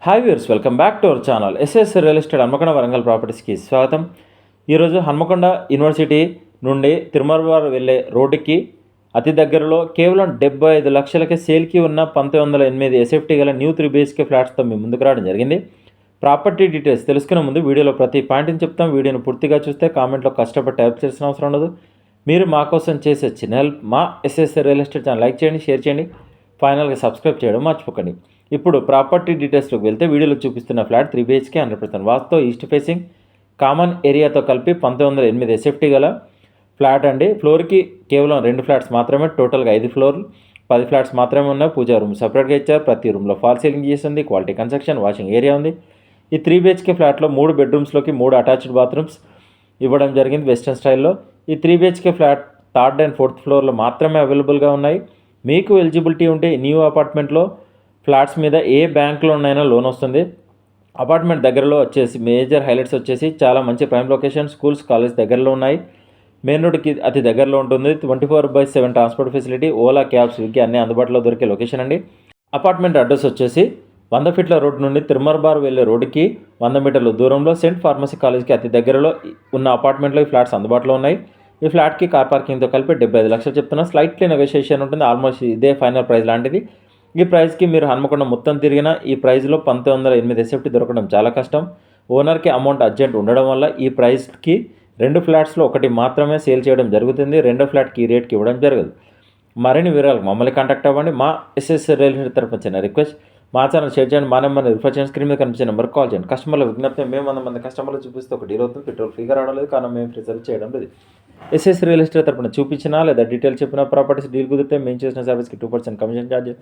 Hi viewers, welcome back to our channel. SS real estate Hanamkonda Warangal ప్రాపర్టీస్కి స్వాగతం. ఈరోజు Hanamkonda university నుండి తిరుమలవారు వెళ్ళే రోడ్డుకి అతి దగ్గరలో కేవలం 75 లక్షలకే సేల్కి ఉన్న 1908 ఎస్ఎఫ్టీ గల న్యూ 3 BHK ఫ్లాట్స్తో మీ ముందుకు రావడం జరిగింది. ప్రాపర్టీ డీటెయిల్స్ తెలుసుకునే ముందు వీడియోలో ప్రతి పాయింట్ని చెప్తాం. వీడియోని పూర్తిగా చూస్తే కామెంట్లో కష్టపడి టైప్ చేసిన అవసరం ఉండదు. మీరు మా కోసం చేసే చిన్న హెల్ప్. మా SS real estate channel like చేయండి, షేర్ చేయండి, ఫైనల్గా సబ్స్క్రైబ్ చేయడం మర్చిపోకండి. ఇప్పుడు ప్రాపర్టీ డీటెయిల్స్లోకి వెళ్తే వీడియోలో చూపిస్తున్న ఫ్లాట్ 3 BHK 100% వాస్తు, ఈస్ట్ ఫేసింగ్, కామన్ ఏరియాతో కలిపి 1908 ఎస్ఎఫ్టీ గల ఫ్లాట్ అండి. ఫ్లోర్కి కేవలం 2 ఫ్లాట్స్ మాత్రమే, టోటల్గా 5 ఫ్లోర్లు, 10 ఫ్లాట్స్ మాత్రమే ఉన్నాయి. పూజా రూమ్ సపరేట్గా ఇచ్చారు. ప్రతి రూమ్లో ఫాల్ సీలింగ్ చేసి ఉంది. క్వాలిటీ కన్స్ట్రక్షన్, వాషింగ్ ఏరియా ఉంది. ఈ 3 BHK ఫ్లాట్లో 3 బెడ్రూమ్స్లోకి 3 అటాచ్డ్ బాత్రూమ్స్ ఇవ్వడం జరిగింది వెస్టర్న్ స్టైల్లో. ఈ 3 BHK flat 3rd and 4th ఫ్లోర్లో మాత్రమే అవైలబుల్గా ఉన్నాయి. మీకు ఎలిజిబిలిటీ ఉంటే న్యూ అపార్ట్మెంట్లో ఫ్లాట్స్ మీద ఏ బ్యాంక్లోనైనా లోన్ వస్తుంది. అపార్ట్మెంట్ దగ్గరలో వచ్చేసి మేజర్ హైలైట్స్ వచ్చేసి చాలా మంచి ప్రైమ్ లొకేషన్, స్కూల్స్, కాలేజ్ దగ్గరలో ఉన్నాయి. మెయిన్ రోడ్కి అతి దగ్గరలో ఉంటుంది. 24/7 transport facility, Ola, cab, Swiggy అన్నీ అందుబాటులో దొరికే లొకేషన్ అండి. అపార్ట్మెంట్ అడ్రస్ వచ్చేసి 100 ఫీట్ల రోడ్ నుండి తిరుమలబార్ వెళ్ళే రోడ్డుకి 100 మీటర్ల దూరంలో సెంట్ ఫార్మసీ కాలేజ్కి అతి దగ్గరలో ఉన్న అపార్ట్మెంట్లో ఈ ఫ్లాట్స్ అందుబాటులో ఉన్నాయి. ఈ ఫ్లాట్కి కార్ పార్కింగ్తో కలిపి 75 లక్షలు చెప్తున్నా. స్లైట్లీ నెగోషియేషన్ ఉంటుంది. ఆల్మోస్ట్ ఇదే ఫైనల్ ప్రైస్ లాంటిది. ఈ ప్రైస్కి మీరు హన్మకొండ మొత్తం తిరిగిన ఈ ప్రైస్లో 1908 ఎస్ఎఫ్టీ దొరకడం చాలా కష్టం. ఓనర్కి అమౌంట్ అర్జెంట్ ఉండడం వల్ల ఈ ప్రైస్కి 2 ఫ్లాట్స్లో ఒకటి మాత్రమే సేల్ చేయడం జరుగుతుంది. 2వ ఫ్లాట్కి ఈ రేట్కి ఇవ్వడం జరగదు. మరిన్ని వివరాలకు మమ్మల్ని కాంటాక్ట్ అవ్వండి. మా ఎస్ఎస్ రియల్ ఎస్టేట్ తరఫున చిన్న రిక్వెస్ట్, మా ఛానల్ షేర్ చేయండి, మా నెంబర్ని రిఫర్ చేయండి, స్క్రీన్ మీద కనిపించే నెంబర్ కాల్ చేయండి. కస్టమర్ల విజ్ఞప్తి, మేము 100 మంది కస్టమర్లు చూపిస్తే ఒక డీల్ అవుతుంది. పెట్రోల్ ఫ్రీగా రావడం లేదు, కానీ మేము రిజర్వ్ చేయడం లేదు. ఎస్ఎస్ రియల్ ఎస్టేట్ తరఫున చూపించినా లేదా డీటెయిల్ చెప్పిన ప్రాపర్టీస్ డీల్ కుదిరితే మేము చేసిన సర్వీస్కి 2% కమిషన్ ఛార్జ్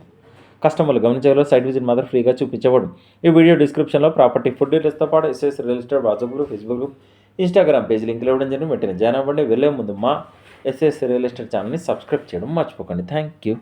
కస్టమర్లు గమనించగలరు. సైట్ విజిట్ మాత్రం ఫ్రీగా చూపించబడు. ఈ వీడియో డిస్క్రిప్షన్లో ప్రాపర్టీ ఫుడ్ డీటెయిల్స్తో పాటు SS real estate WhatsApp group, Facebook group, Instagram page లింకులు ఇవ్వడం జరిగింది. వెంటనే జాయిన్ అవ్వండి. వెళ్ళే ముందు మా ఎస్ఎస్ రియల్ ఎస్టేట్ ఛానల్ని సబ్స్క్రైబ్ చేయడం మర్చిపోకండి. Thank you.